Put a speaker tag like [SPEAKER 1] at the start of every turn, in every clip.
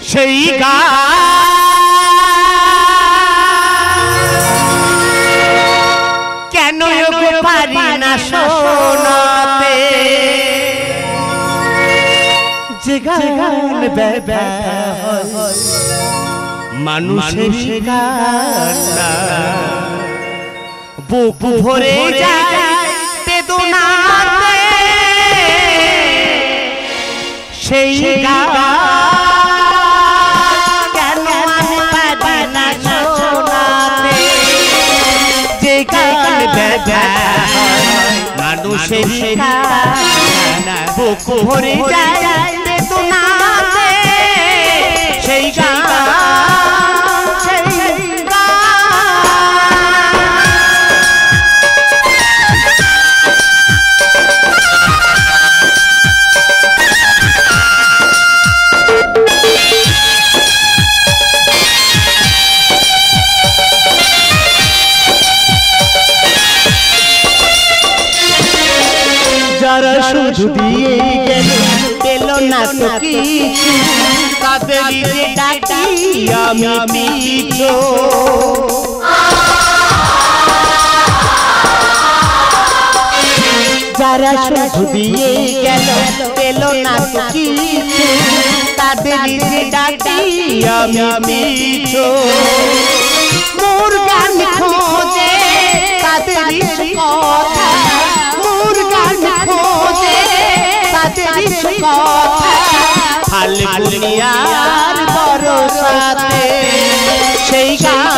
[SPEAKER 1] সেই গান কেন পারি না শোনাতে যে গান ব্যথা মানুষের কান্না বুক ভরে যায় বেদনাতে সেই গান কেন পারি না শোনাতে যে গান ব্যথা মানুষের কান্না বুক ভরে যায় বেদনাতে সেই গান যারা শুধু দিয়ে গেল পেল না তো কিছু তাদেরই যে ডাকি আমি পিছু যারা শুধু দিয়ে গেল পেল না তো কিছু তাদেরই যে ডাকি আমি পিছু মোর গান খোঁজে তাদেরই কথা ফাল্গুনিয়ার বরসাতে সেই গান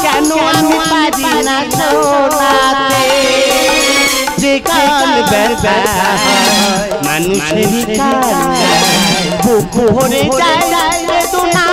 [SPEAKER 1] কেন আমি পারি না শোনাতে যে গান ব্যথা মানুষের কান্না বুক ভরে যায় বেদনা